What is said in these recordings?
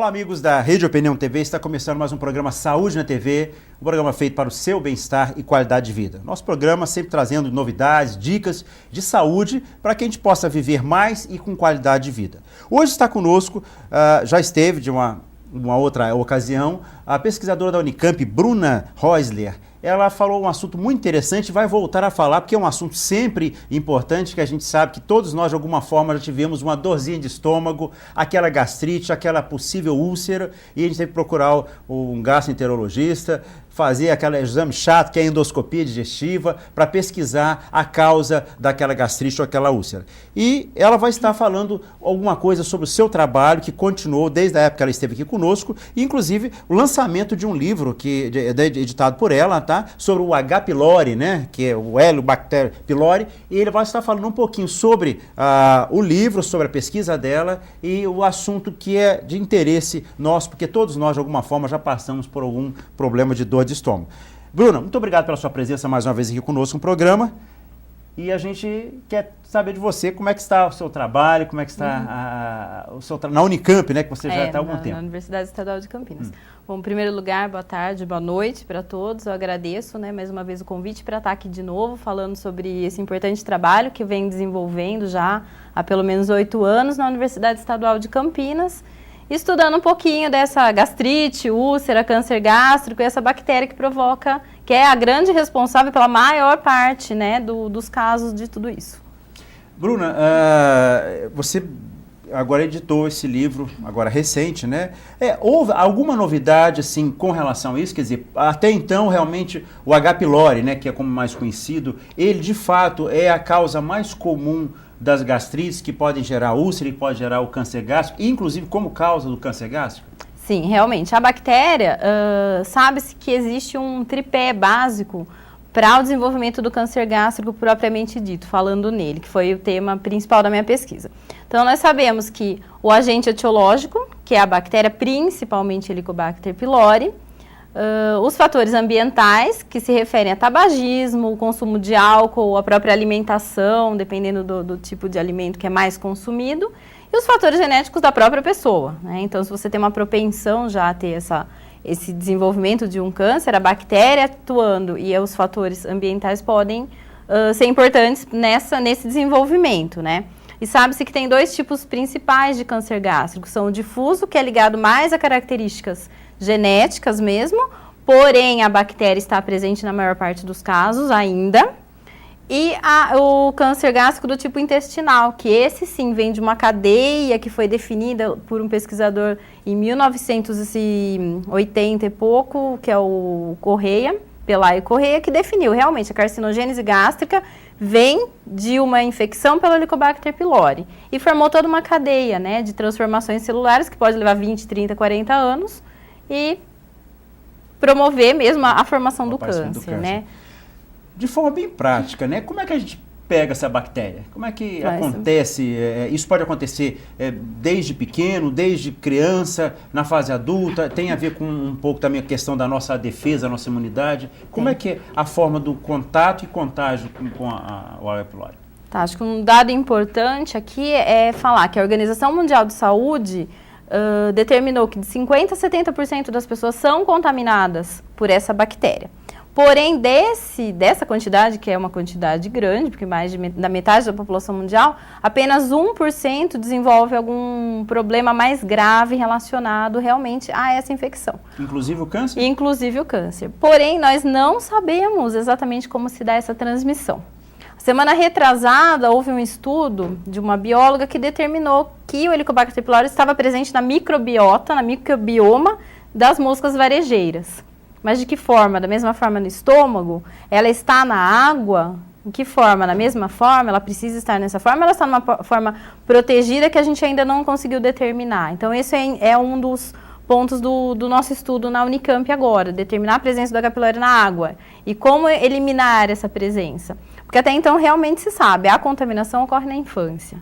Olá, amigos da Rede Opinião TV, está começando mais um programa Saúde na TV, um programa feito para o seu bem-estar e qualidade de vida. Nosso programa sempre trazendo novidades, dicas de saúde para que a gente possa viver mais e com qualidade de vida. Hoje está conosco, já esteve de uma outra ocasião, a pesquisadora da Unicamp, Bruna Reusler. Ela falou um assunto muito interessante e vai voltar a falar, porque é um assunto sempre importante, que a gente sabe que todos nós, de alguma forma, já tivemos uma dorzinha de estômago, aquela gastrite, aquela possível úlcera, e a gente tem que procurar um gastroenterologista, fazer aquele exame chato, que é a endoscopia digestiva, para pesquisar a causa daquela gastrite ou aquela úlcera. E ela vai estar falando alguma coisa sobre o seu trabalho, que continuou desde a época que ela esteve aqui conosco, e inclusive o lançamento de um livro editado por ela, tá? Sobre o H. pylori, né? Que é o Helicobacter pylori, e ele vai estar falando um pouquinho sobre o livro, sobre a pesquisa dela e o assunto que é de interesse nosso, porque todos nós, de alguma forma, já passamos por algum problema de dor de estômago. Bruna, muito obrigado pela sua presença mais uma vez aqui conosco no programa. E a gente quer saber de você como é que está o seu trabalho, como é que está na Unicamp, né, que você já está há algum tempo. Na Universidade Estadual de Campinas. Bom, em primeiro lugar, boa tarde, boa noite para todos. Eu agradeço, né, mais uma vez o convite para estar aqui de novo, falando sobre esse importante trabalho que vem desenvolvendo já há pelo menos 8 anos na Universidade Estadual de Campinas, estudando um pouquinho dessa gastrite, úlcera, câncer gástrico e essa bactéria que provoca, que é a grande responsável pela maior parte, né, dos casos de tudo isso. Bruna, você agora editou esse livro, agora recente, né? Houve alguma novidade, assim, com relação a isso? Quer dizer, até então, realmente, o H. pylori, né, que é como mais conhecido, ele, de fato, é a causa mais comum das gastrites que podem gerar úlcera e pode gerar o câncer gástrico, inclusive como causa do câncer gástrico? Sim, realmente. A bactéria, sabe-se que existe um tripé básico para o desenvolvimento do câncer gástrico propriamente dito, falando nele, que foi o tema principal da minha pesquisa. Então, nós sabemos que o agente etiológico, que é a bactéria, principalmente Helicobacter pylori, os fatores ambientais, que se referem a tabagismo, o consumo de álcool, a própria alimentação, dependendo do tipo de alimento que é mais consumido, e os fatores genéticos da própria pessoa, né? Então, se você tem uma propensão já a ter esse desenvolvimento de um câncer, a bactéria atuando e os fatores ambientais podem ser importantes nesse desenvolvimento, né? E sabe-se que tem 2 tipos principais de câncer gástrico, são o difuso, que é ligado mais a características genéticas mesmo, porém a bactéria está presente na maior parte dos casos ainda, e o câncer gástrico do tipo intestinal, que esse sim vem de uma cadeia que foi definida por um pesquisador em 1980 e pouco, que é o Pelayo Correia, que definiu realmente a carcinogênese gástrica vem de uma infecção pelo Helicobacter pylori e formou toda uma cadeia, né, de transformações celulares que pode levar 20, 30, 40 anos e promover mesmo a formação do câncer, né? De forma bem prática, né? Como é que a gente pega essa bactéria? Como é que acontece? Isso pode acontecer desde pequeno, desde criança, na fase adulta? Tem a ver com um pouco também a questão da nossa defesa, da nossa imunidade? Como é que é a forma do contato e contágio com o H. pylori? Tá, acho que um dado importante aqui é falar que a Organização Mundial de Saúde determinou que de 50% a 70% das pessoas são contaminadas por essa bactéria. Porém, dessa quantidade, que é uma quantidade grande, porque mais da metade da população mundial, apenas 1% desenvolve algum problema mais grave relacionado realmente a essa infecção. Inclusive o câncer? Inclusive o câncer. Porém, nós não sabemos exatamente como se dá essa transmissão. Semana retrasada, houve um estudo de uma bióloga que determinou que o Helicobacter pylori estava presente na microbiota, na microbioma das moscas varejeiras. Mas de que forma? Da mesma forma no estômago? Ela está na água? De que forma? Na mesma forma? Ela precisa estar nessa forma? Ela está numa forma protegida que a gente ainda não conseguiu determinar. Então, esse é um dos pontos do nosso estudo na Unicamp agora, determinar a presença do H. pylori na água e como eliminar essa presença. Porque até então realmente se sabe, a contaminação ocorre na infância.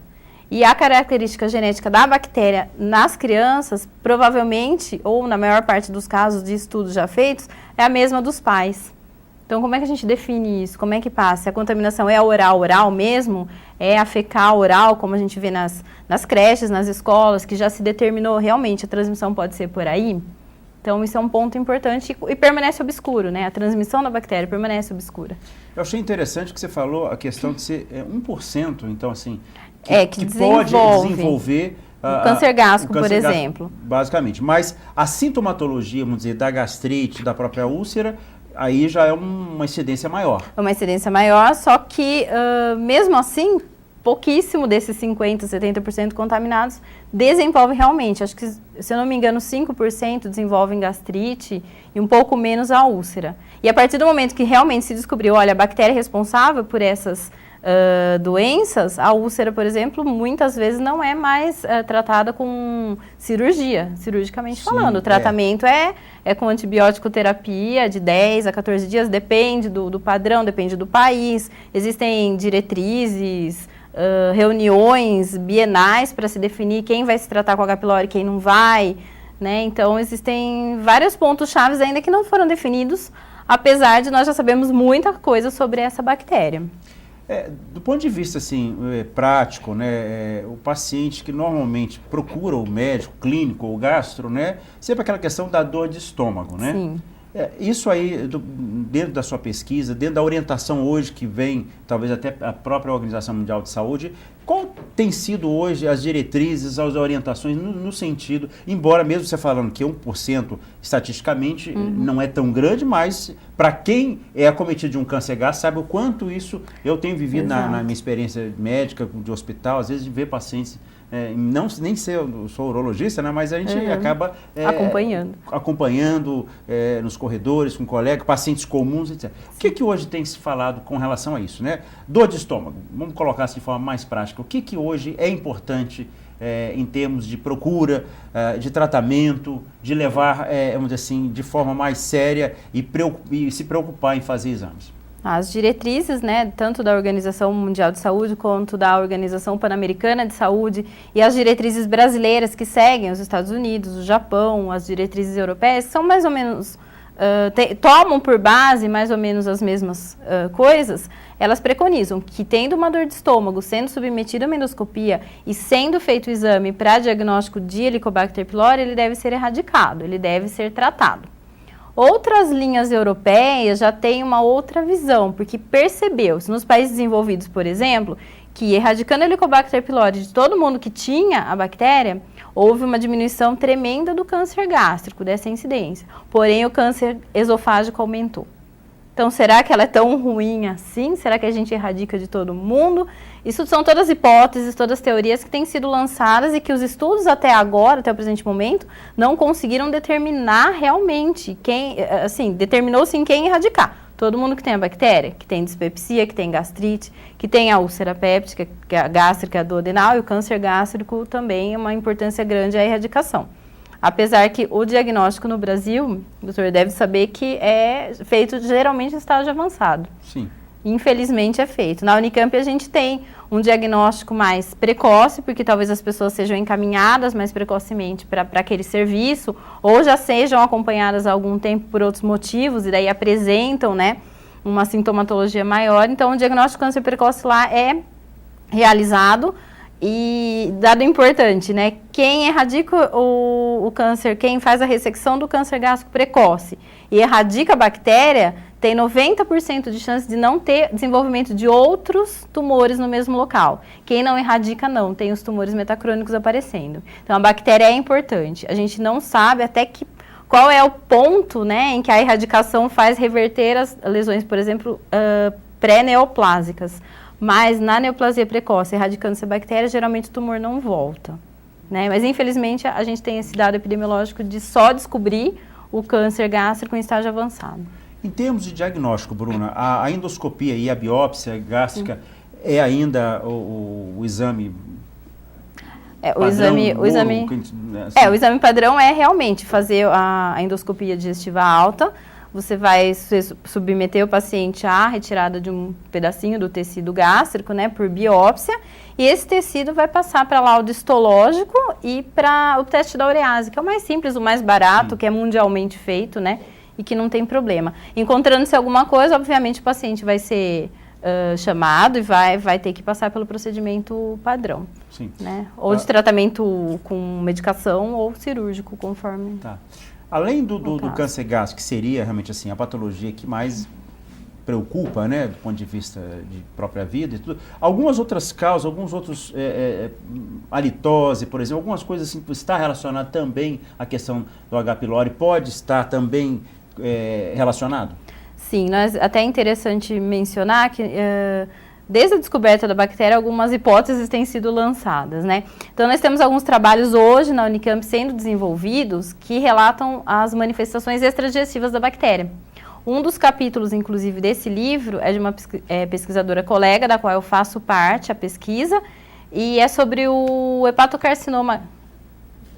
E a característica genética da bactéria nas crianças, provavelmente, ou na maior parte dos casos de estudos já feitos, é a mesma dos pais. Então, como é que a gente define isso? Como é que passa? Se a contaminação é oral mesmo, é a fecal oral, como a gente vê nas creches, nas escolas, que já se determinou realmente a transmissão pode ser por aí? Então, isso é um ponto importante e permanece obscuro, né? A transmissão da bactéria permanece obscura. Eu achei interessante que você falou a questão de ser 1%, então, assim, que pode desenvolver o câncer gástrico, por exemplo. Basicamente. Mas a sintomatologia, vamos dizer, da gastrite, da própria úlcera, aí já é uma incidência maior. É uma incidência maior, só que, mesmo assim, pouquíssimo desses 50%, 70% contaminados desenvolve realmente. Acho que, se eu não me engano, 5% desenvolvem gastrite e um pouco menos a úlcera. E a partir do momento que realmente se descobriu, olha, a bactéria responsável por essas doenças, a úlcera, por exemplo, muitas vezes não é mais tratada com cirurgicamente falando. O tratamento é com antibiótico terapia de 10 a 14 dias, depende do padrão, depende do país. Existem diretrizes, reuniões bienais para se definir quem vai se tratar com H. pylori e quem não vai, né? Então, existem vários pontos chaves ainda que não foram definidos, apesar de nós já sabemos muita coisa sobre essa bactéria. Do ponto de vista assim, prático, né, o paciente que normalmente procura o médico clínico ou gastro, né, sempre aquela questão da dor de estômago, né? Sim. Isso aí, dentro da sua pesquisa, dentro da orientação hoje que vem, talvez até a própria Organização Mundial de Saúde, qual tem sido hoje as diretrizes, as orientações no sentido, embora mesmo você falando que 1% estatisticamente não é tão grande, mas para quem é acometido de um câncer gástrico, sabe o quanto isso eu tenho vivido na minha experiência médica, de hospital, às vezes de ver pacientes, nem sou urologista, né, mas a gente acaba acompanhando nos corredores, com colegas, pacientes comuns, etc. O que hoje tem se falado com relação a isso, né? Dor de estômago, vamos colocar assim de forma mais prática. O que hoje é importante em termos de procura, de tratamento, de levar, vamos dizer assim, de forma mais séria e se preocupar em fazer exames? As diretrizes, né, tanto da Organização Mundial de Saúde quanto da Organização Pan-Americana de Saúde e as diretrizes brasileiras que seguem os Estados Unidos, o Japão, as diretrizes europeias, são mais ou menos, tomam por base mais ou menos as mesmas coisas. Elas preconizam que, tendo uma dor de estômago, sendo submetido a uma endoscopia e sendo feito o exame para diagnóstico de Helicobacter pylori, ele deve ser erradicado, ele deve ser tratado. Outras linhas europeias já têm uma outra visão, porque percebeu-se nos países desenvolvidos, por exemplo, que erradicando a Helicobacter pylori de todo mundo que tinha a bactéria, houve uma diminuição tremenda do câncer gástrico, dessa incidência. Porém, o câncer esofágico aumentou. Então, será que ela é tão ruim assim? Será que a gente erradica de todo mundo? Isso são todas hipóteses, todas teorias que têm sido lançadas e que os estudos até agora, até o presente momento, não conseguiram determinar realmente determinou-se em quem erradicar. Todo mundo que tem a bactéria, que tem dispepsia, que tem gastrite, que tem a úlcera péptica, que é a gástrica, a duodenal, e o câncer gástrico também é uma importância grande a erradicação. Apesar que o diagnóstico no Brasil, o doutor deve saber que é feito geralmente em estágio avançado. Sim. Infelizmente é feito. Na Unicamp a gente tem um diagnóstico mais precoce, porque talvez as pessoas sejam encaminhadas mais precocemente para aquele serviço, ou já sejam acompanhadas há algum tempo por outros motivos, e daí apresentam, né, uma sintomatologia maior. Então, o diagnóstico de câncer precoce lá é realizado. E dado importante, né? Quem erradica o câncer, quem faz a ressecção do câncer gástrico precoce e erradica a bactéria, tem 90% de chance de não ter desenvolvimento de outros tumores no mesmo local. Quem não erradica, não, tem os tumores metacrônicos aparecendo. Então, a bactéria é importante. A gente não sabe qual é o ponto, né, em que a erradicação faz reverter as lesões, por exemplo, pré-neoplásicas. Mas na neoplasia precoce, erradicando essa bactéria, geralmente o tumor não volta, né? Mas infelizmente a gente tem esse dado epidemiológico de só descobrir o câncer gástrico em estágio avançado. Em termos de diagnóstico, Bruna, a endoscopia e a biópsia gástrica é ainda o exame padrão? O exame padrão é realmente fazer a endoscopia digestiva alta. Você vai submeter o paciente à retirada de um pedacinho do tecido gástrico, né, por biópsia, e esse tecido vai passar para laudo histológico e para o teste da urease, que é o mais simples, o mais barato, que é mundialmente feito, né, e que não tem problema. Encontrando-se alguma coisa, obviamente o paciente vai ser chamado e vai ter que passar pelo procedimento padrão. Sim. Né? Ou de tratamento com medicação ou cirúrgico, conforme... Tá. Além do câncer gástrico, que seria realmente assim, a patologia que mais preocupa, né, do ponto de vista de própria vida e tudo, algumas outras causas, alguns outros, halitose, por exemplo, algumas coisas assim, está relacionado também à questão do H. pylori, pode estar também relacionado? Sim, até é interessante mencionar que desde a descoberta da bactéria, algumas hipóteses têm sido lançadas, né? Então, nós temos alguns trabalhos hoje na Unicamp sendo desenvolvidos que relatam as manifestações extradigestivas da bactéria. Um dos capítulos, inclusive, desse livro é de uma pesquisadora colega, da qual eu faço parte, a pesquisa, e é sobre o hepatocarcinoma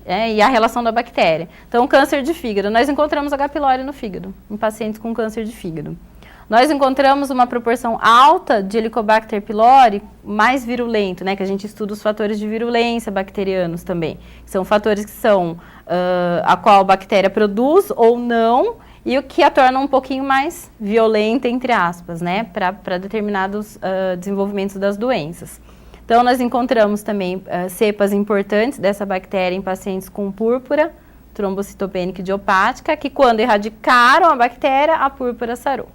e a relação da bactéria. Então, câncer de fígado. Nós encontramos H. pylori no fígado, em pacientes com câncer de fígado. Nós encontramos uma proporção alta de Helicobacter pylori mais virulento, né, que a gente estuda os fatores de virulência bacterianos também. São fatores que são a qual a bactéria produz ou não, e o que a torna um pouquinho mais violenta, entre aspas, né, para determinados desenvolvimentos das doenças. Então, nós encontramos também cepas importantes dessa bactéria em pacientes com púrpura trombocitopênica idiopática, que quando erradicaram a bactéria, a púrpura sarou.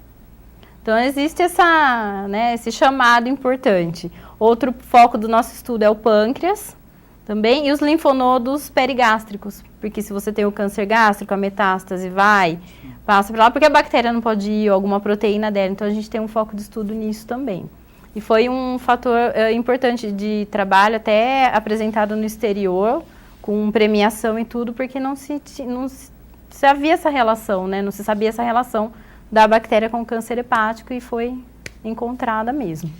Então, existe esse chamado importante. Outro foco do nosso estudo é o pâncreas também e os linfonodos perigástricos, porque se você tem o câncer gástrico, a metástase passa para lá, porque a bactéria não pode ir, ou alguma proteína dela, então a gente tem um foco de estudo nisso também. E foi um fator importante de trabalho, até apresentado no exterior, com premiação e tudo, porque não se havia essa relação, né? Não se sabia essa relação da bactéria com câncer hepático e foi encontrada mesmo.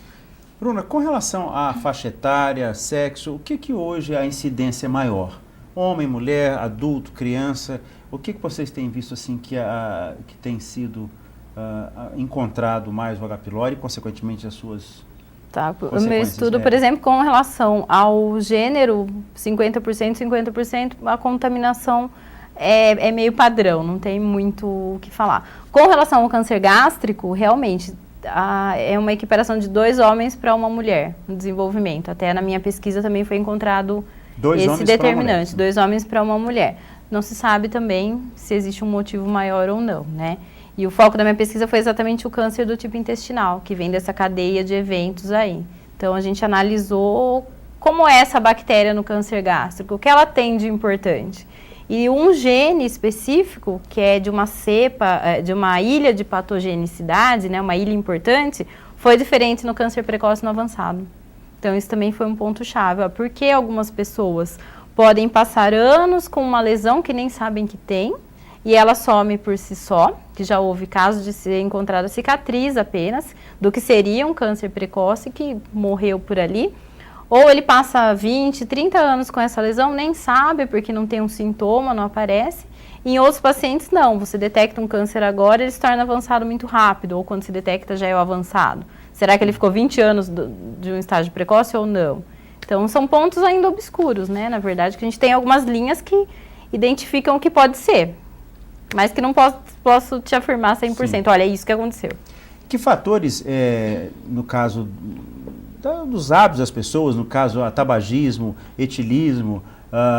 Bruna, com relação à faixa etária, sexo, o que hoje a incidência é maior? Homem, mulher, adulto, criança, o que vocês têm visto assim que tem sido encontrado mais o H. pylori e, consequentemente, as suas o meu estudo, por exemplo, com relação ao gênero, 50%, 50%, a contaminação é meio padrão, não tem muito o que falar. Com relação ao câncer gástrico, realmente, é uma equiparação de 2 homens para uma mulher no desenvolvimento. Até na minha pesquisa também foi encontrado esse determinante, 2 homens para uma mulher. Não se sabe também se existe um motivo maior ou não, né? E o foco da minha pesquisa foi exatamente o câncer do tipo intestinal, que vem dessa cadeia de eventos aí. Então, a gente analisou como é essa bactéria no câncer gástrico, o que ela tem de importante. E um gene específico, que é de uma cepa, de uma ilha de patogenicidade, né, uma ilha importante, foi diferente no câncer precoce e no avançado. Então, isso também foi um ponto-chave. Por que algumas pessoas podem passar anos com uma lesão que nem sabem que tem, e ela some por si só, que já houve casos de ser encontrada cicatriz apenas, do que seria um câncer precoce que morreu por ali. Ou ele passa 20, 30 anos com essa lesão, nem sabe porque não tem um sintoma, não aparece. E em outros pacientes, não. Você detecta um câncer agora, ele se torna avançado muito rápido, ou quando se detecta já é o avançado. Será que ele ficou 20 anos de um estágio precoce ou não? Então, são pontos ainda obscuros, né? Na verdade, que a gente tem algumas linhas que identificam o que pode ser, mas que não posso te afirmar 100%. Sim. Olha, é isso que aconteceu. Que fatores, no caso dos hábitos das pessoas, no caso, tabagismo, etilismo,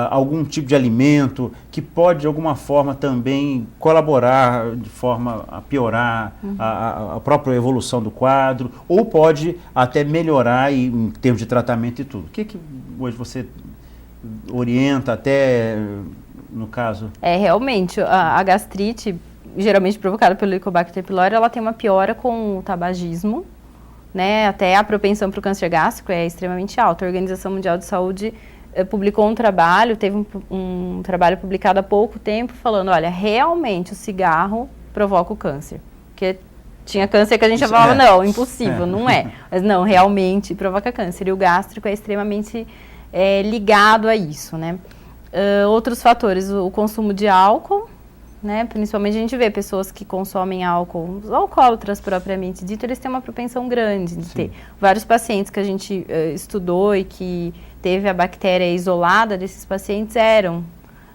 algum tipo de alimento que pode, de alguma forma, também colaborar de forma a piorar a própria evolução do quadro, ou pode até melhorar em termos de tratamento e tudo? O que hoje você orienta até, no caso? Realmente, a gastrite, geralmente provocada pelo Helicobacter pylori, ela tem uma piora com o tabagismo, né? Até a propensão para o câncer gástrico é extremamente alta. A Organização Mundial de Saúde publicou um trabalho, teve um trabalho publicado há pouco tempo, falando, olha, realmente o cigarro provoca o câncer. Porque tinha câncer que a gente já falava, não, impossível, não é. Mas não, realmente provoca câncer. E o gástrico é extremamente ligado a isso, né? Outros fatores, o consumo de álcool, né? Principalmente a gente vê pessoas que consomem álcool, os alcoólatras propriamente dito, eles têm uma propensão grande de ter. Vários pacientes que a gente estudou e que teve a bactéria isolada desses pacientes eram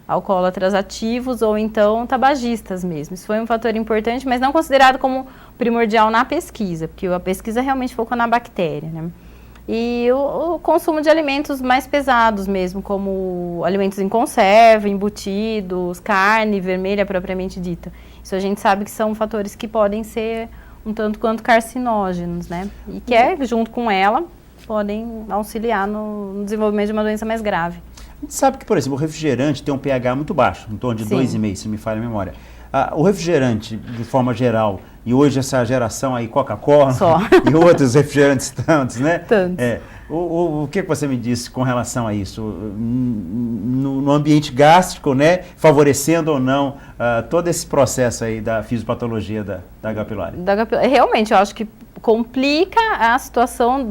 alcoólatras ativos ou então tabagistas mesmo. Isso foi um fator importante, mas não considerado como primordial na pesquisa, porque a pesquisa realmente focou na bactéria, né? E o consumo de alimentos mais pesados mesmo, como alimentos em conserva, embutidos, carne vermelha propriamente dita. Isso a gente sabe que são fatores que podem ser um tanto quanto carcinógenos, né? E que junto com ela, podem auxiliar no desenvolvimento de uma doença mais grave. A gente sabe que, por exemplo, o refrigerante tem um pH muito baixo, em torno de 2,5, se me falha a memória. O refrigerante, de forma geral, e hoje essa geração aí, Coca-Cola e outros refrigerantes tantos, né? Tantos. O que você me disse com relação a isso? No ambiente gástrico, né? Favorecendo ou não todo esse processo aí da fisiopatologia da H. pylori? Realmente, eu acho que complica a situação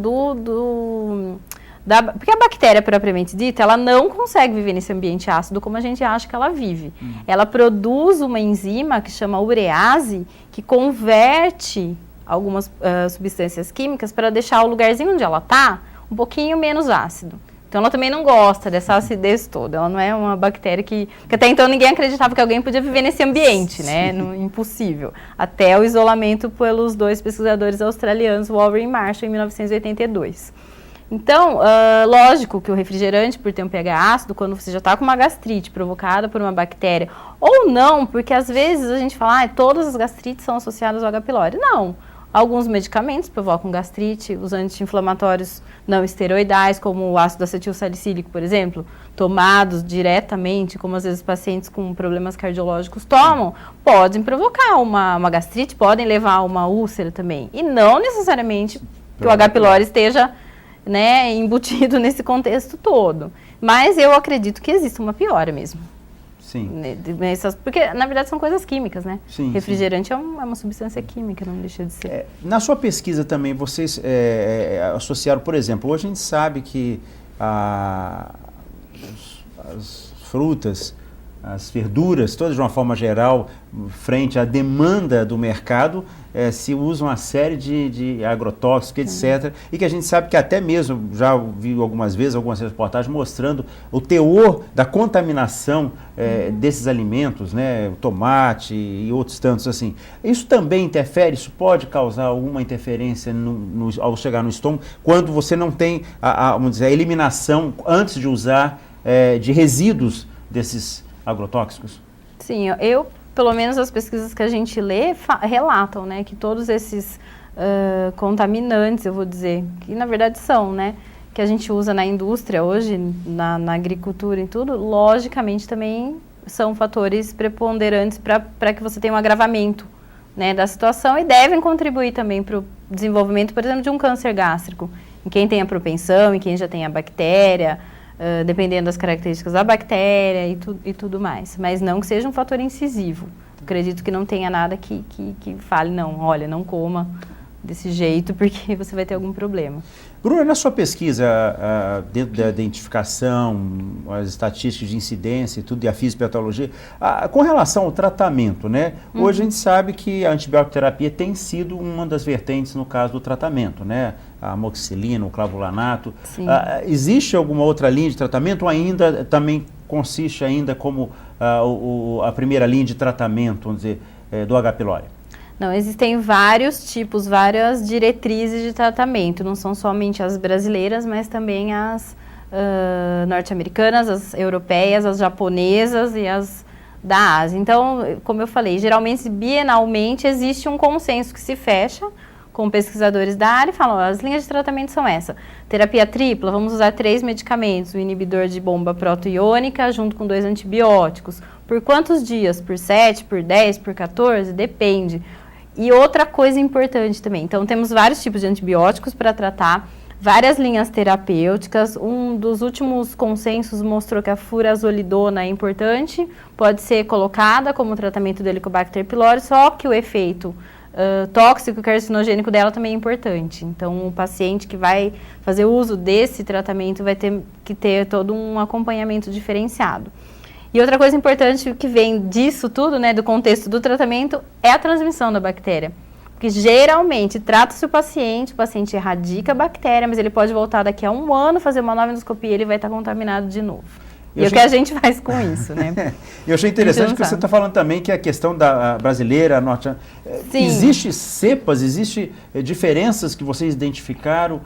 porque a bactéria propriamente dita, ela não consegue viver nesse ambiente ácido como a gente acha que ela vive. Ela produz uma enzima que chama urease, que converte algumas substâncias químicas para deixar o lugarzinho onde ela está um pouquinho menos ácido. Então ela também não gosta dessa acidez toda. Ela não é uma bactéria que até então ninguém acreditava que alguém podia viver nesse ambiente, né? Impossível. Até o isolamento pelos 2 pesquisadores australianos, Warren e Marshall, em 1982. Então, lógico que o refrigerante, por ter um pH ácido, quando você já está com uma gastrite provocada por uma bactéria, ou não, porque às vezes a gente fala, todas as gastrites são associadas ao H. pylori. Não. Alguns medicamentos provocam gastrite, os anti-inflamatórios não esteroidais, como o ácido acetil salicílico, por exemplo, tomados diretamente, como às vezes pacientes com problemas cardiológicos tomam, podem provocar uma gastrite, podem levar a uma úlcera também. E não necessariamente que o H. pylori esteja, né, embutido nesse contexto todo. Mas eu acredito que existe uma piora mesmo. Sim. Porque, na verdade, são coisas químicas, né? Sim, refrigerante sim. É uma substância química, não deixa de ser. Na sua pesquisa também, vocês associaram, por exemplo, hoje a gente sabe que as frutas, as verduras, todas de uma forma geral, frente à demanda do mercado, se usam uma série de agrotóxicos, etc. E que a gente sabe que até mesmo, já vi algumas vezes, algumas reportagens mostrando o teor da contaminação desses alimentos, né, o tomate e outros tantos assim. Isso também interfere, isso pode causar alguma interferência ao chegar no estômago, quando você não tem vamos dizer, a eliminação antes de usar de resíduos desses agrotóxicos? Sim, pelo menos as pesquisas que a gente lê relatam, né, que todos esses contaminantes, eu vou dizer, que na verdade são, né, que a gente usa na indústria hoje, na agricultura e tudo, logicamente também são fatores preponderantes para que você tenha um agravamento, né, da situação e devem contribuir também para o desenvolvimento, por exemplo, de um câncer gástrico, em quem tem a propensão, em quem já tem a bactéria, dependendo das características da bactéria e tudo mais. Mas não que seja um fator incisivo. Acredito que não tenha nada que fale, não, olha, não coma desse jeito porque você vai ter algum problema. Bruna, na sua pesquisa, dentro da identificação, as estatísticas de incidência e tudo, e a fisiopatologia, com relação ao tratamento, né? Hoje a gente sabe que a antibiótico-terapia tem sido uma das vertentes no caso do tratamento, né? A amoxicilina, o clavulanato. Existe alguma outra linha de tratamento ou ainda também consiste ainda como a primeira linha de tratamento, vamos dizer, do H. pylori? Não, existem vários tipos, várias diretrizes de tratamento, não são somente as brasileiras, mas também as norte-americanas, as europeias, as japonesas e as da Ásia. Então, como eu falei, geralmente, bienalmente, existe um consenso que se fecha com pesquisadores da área e falam, as linhas de tratamento são essa. Terapia tripla, vamos usar 3 medicamentos, o inibidor de bomba protoiônica junto com 2 antibióticos. Por quantos dias? Por 7, por 10, por 14? Depende. E outra coisa importante também, então temos vários tipos de antibióticos para tratar, várias linhas terapêuticas, um dos últimos consensos mostrou que a furazolidona é importante, pode ser colocada como tratamento do Helicobacter pylori, só que o efeito tóxico e carcinogênico dela também é importante. Então, o paciente que vai fazer uso desse tratamento vai ter que ter todo um acompanhamento diferenciado. E outra coisa importante que vem disso tudo, né, do contexto do tratamento, é a transmissão da bactéria. Porque geralmente trata-se o paciente erradica a bactéria, mas ele pode voltar daqui a 1 ano, fazer uma nova endoscopia e ele vai estar contaminado de novo. E o que a gente faz com isso, né? Eu achei interessante que você está falando também que a questão da brasileira, norte... Existe cepas, existe diferenças que vocês identificaram?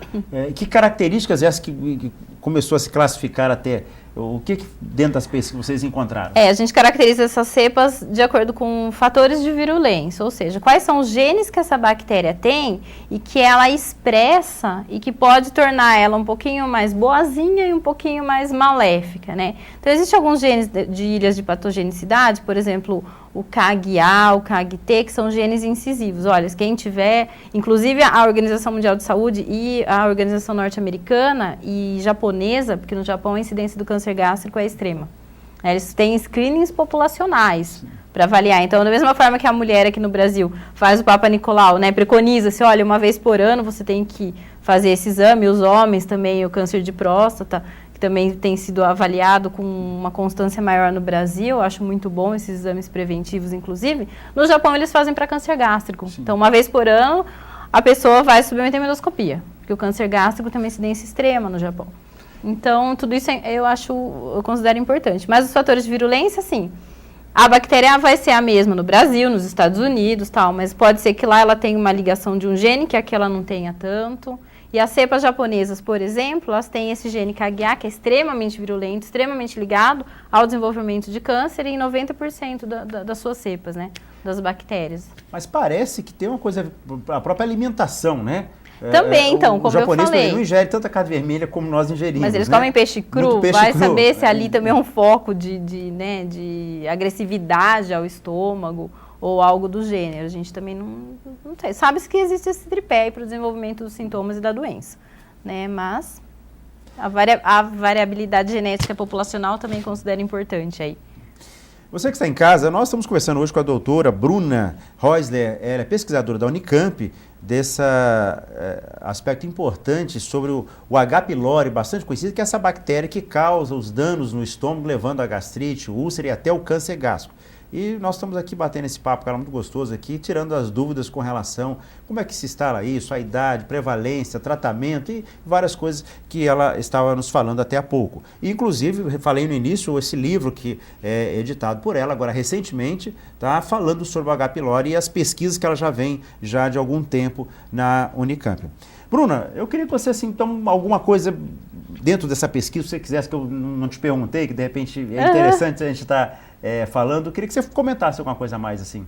Que características essas que começou a se classificar até? O que dentro das pesquisas vocês encontraram? A gente caracteriza essas cepas de acordo com fatores de virulência, ou seja, quais são os genes que essa bactéria tem e que ela expressa e que pode tornar ela um pouquinho mais boazinha e um pouquinho mais maléfica, né? Então, existem alguns genes de ilhas de patogenicidade, por exemplo, o CAG-A, o CAG-T, que são genes incisivos. Olha, quem tiver, inclusive a Organização Mundial de Saúde e a Organização Norte-Americana e japonesa, porque no Japão a incidência do câncer gástrico é extrema. Eles têm screenings populacionais para avaliar. Então, da mesma forma que a mulher aqui no Brasil faz o Papa Nicolau, né, preconiza-se, olha, uma vez por ano você tem que fazer esse exame, os homens também, o câncer de próstata, que também tem sido avaliado com uma constância maior no Brasil, acho muito bom esses exames preventivos, inclusive. No Japão, eles fazem para câncer gástrico. Sim. Então, uma vez por ano, a pessoa vai submeter a endoscopia, porque o câncer gástrico tem uma incidência extrema no Japão. Então, tudo isso eu considero importante. Mas os fatores de virulência, sim. A bactéria vai ser a mesma no Brasil, nos Estados Unidos, tal, mas pode ser que lá ela tenha uma ligação de um gene que aqui ela não tenha tanto. E as cepas japonesas, por exemplo, elas têm esse gene KAG-A, que é extremamente virulento, extremamente ligado ao desenvolvimento de câncer em 90% das suas cepas, né, das bactérias. Mas parece que tem uma coisa, a própria alimentação, né? Também, então, como eu falei. O japonês não ingere tanta carne vermelha como nós ingerimos. Mas eles comem peixe cru, saber se ali também é um foco de agressividade ao estômago ou algo do gênero. A gente também não sei. Sabe-se que existe esse tripé aí para o desenvolvimento dos sintomas e da doença, né? Mas a variabilidade genética populacional também considero importante aí. Você que está em casa, nós estamos conversando hoje com a doutora Bruna Häusler, ela é pesquisadora da Unicamp, desse aspecto importante sobre o H. pylori, bastante conhecido, que é essa bactéria que causa os danos no estômago, levando a gastrite, úlcera e até o câncer gástrico. E nós estamos aqui batendo esse papo, cara, muito gostoso aqui, tirando as dúvidas com relação como é que se instala isso, a idade, prevalência, tratamento e várias coisas que ela estava nos falando até há pouco. E, inclusive, falei no início, esse livro que é editado por ela, agora recentemente, está falando sobre o H. pylori e as pesquisas que ela já vem já de algum tempo na Unicamp. Bruna, eu queria que você, assim, então, alguma coisa dentro dessa pesquisa, se você quisesse que eu não te perguntei, que de repente é interessante a gente estar falando, eu queria que você comentasse alguma coisa a mais, assim.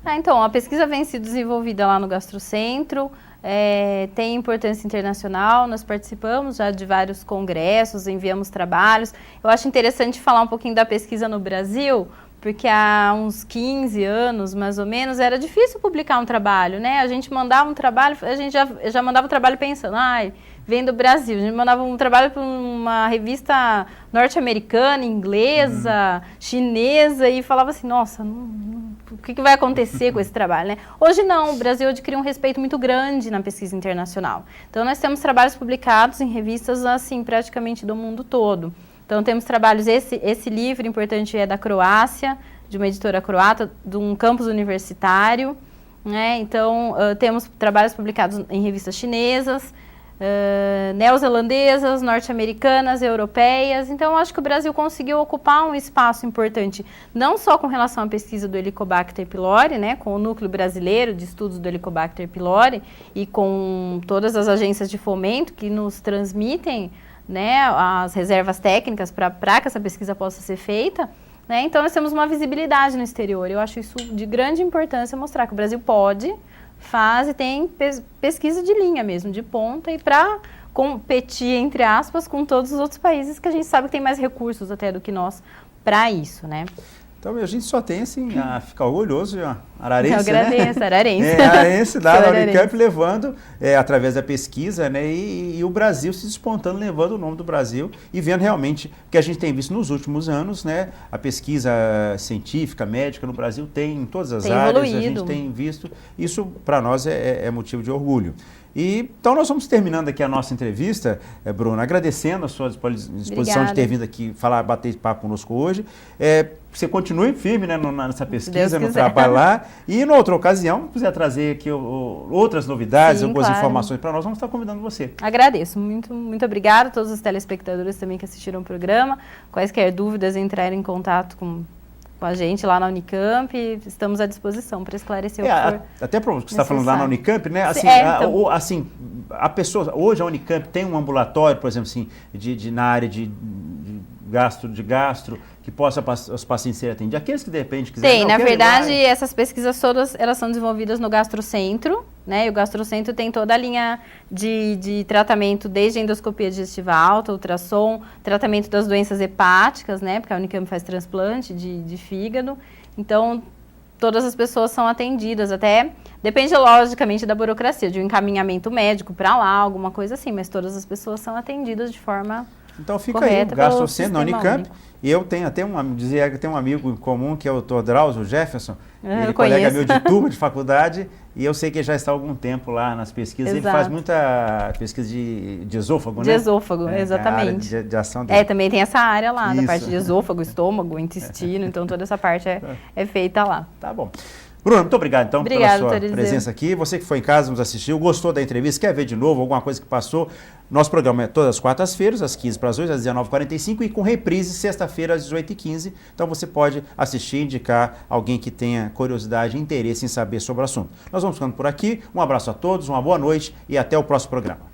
Então, a pesquisa vem sendo desenvolvida lá no Gastrocentro, tem importância internacional, nós participamos já de vários congressos, enviamos trabalhos. Eu acho interessante falar um pouquinho da pesquisa no Brasil, porque há uns 15 anos, mais ou menos, era difícil publicar um trabalho, né? A gente mandava um trabalho, a gente já mandava o trabalho pensando, vem do Brasil. A gente mandava um trabalho para uma revista norte-americana, inglesa, chinesa, e falava assim, nossa, o que vai acontecer com esse trabalho, né? Hoje não, o Brasil adquiriu um respeito muito grande na pesquisa internacional. Então, nós temos trabalhos publicados em revistas, assim, praticamente do mundo todo. Então, temos trabalhos, esse livro importante é da Croácia, de uma editora croata, de um campus universitário, né? Então, temos trabalhos publicados em revistas chinesas, neozelandesas, norte-americanas, europeias. Então, acho que o Brasil conseguiu ocupar um espaço importante, não só com relação à pesquisa do Helicobacter pylori, né, com o núcleo brasileiro de estudos do Helicobacter pylori e com todas as agências de fomento que nos transmitem, né, as reservas técnicas para que essa pesquisa possa ser feita, né? Então, nós temos uma visibilidade no exterior. Eu acho isso de grande importância, mostrar que o Brasil pode, faz e tem pesquisa de linha mesmo, de ponta, e para competir, entre aspas, com todos os outros países que a gente sabe que tem mais recursos até do que nós para isso, né? Então, a gente só tem, assim, a ficar orgulhoso, ararense, eu agradeço, né? Ararense. Ararense lá na Unicamp levando, através da pesquisa, né? E o Brasil se despontando, levando o nome do Brasil e vendo realmente o que a gente tem visto nos últimos anos, né? A pesquisa científica, médica no Brasil tem em todas as áreas, a gente tem visto. Isso, para nós, é motivo de orgulho. Então, nós vamos terminando aqui a nossa entrevista, Bruna, agradecendo a sua disposição de ter vindo aqui bater papo conosco hoje. Você continue firme, né, nessa pesquisa, no trabalho lá. E, numa outra ocasião, se quiser trazer aqui outras novidades, Sim, algumas claro. informações para nós, vamos estar convidando você. Agradeço, muito obrigada a todos os telespectadores também que assistiram o programa. Quaisquer dúvidas, entrarem em contato com a gente lá na Unicamp, estamos à disposição para esclarecer o que for até para você está falando lá na Unicamp, né? Assim, então. assim, a pessoa, hoje a Unicamp tem um ambulatório, por exemplo, assim, na área de gastro, que possa os pacientes serem atendidos. Aqueles que de repente quiserem... Tem, na verdade, essas pesquisas todas, elas são desenvolvidas no gastrocentro, né? E o gastrocentro tem toda a linha de tratamento, desde endoscopia digestiva alta, ultrassom, tratamento das doenças hepáticas, né? Porque a Unicamp faz transplante de fígado. Então, todas as pessoas são atendidas, até depende logicamente da burocracia, de um encaminhamento médico para lá, alguma coisa assim, mas todas as pessoas são atendidas de forma então fica correta aí, o gastrocentro na Unicamp. único. E eu tenho até dizia que tem um amigo em comum, que é o Dr. Drauzio Jefferson, ele é conheço. colega meu de turma, de faculdade, e eu sei que ele já está há algum tempo lá nas pesquisas. Exato. Ele faz muita pesquisa de esôfago, né? De esôfago, exatamente. A área de ação dele. Também tem essa área lá, da Isso. parte de esôfago, estômago, intestino, então toda essa parte é feita lá. Tá bom. Bruno, muito obrigado então Obrigada, pela sua doutor presença aqui. Você que foi em casa, nos assistiu, gostou da entrevista, quer ver de novo alguma coisa que passou? Nosso programa é todas as quartas-feiras, às 15 para as 8, às 19h45 e com reprise sexta-feira às 18h15. Então você pode assistir e indicar alguém que tenha curiosidade e interesse em saber sobre o assunto. Nós vamos ficando por aqui. Um abraço a todos, uma boa noite e até o próximo programa.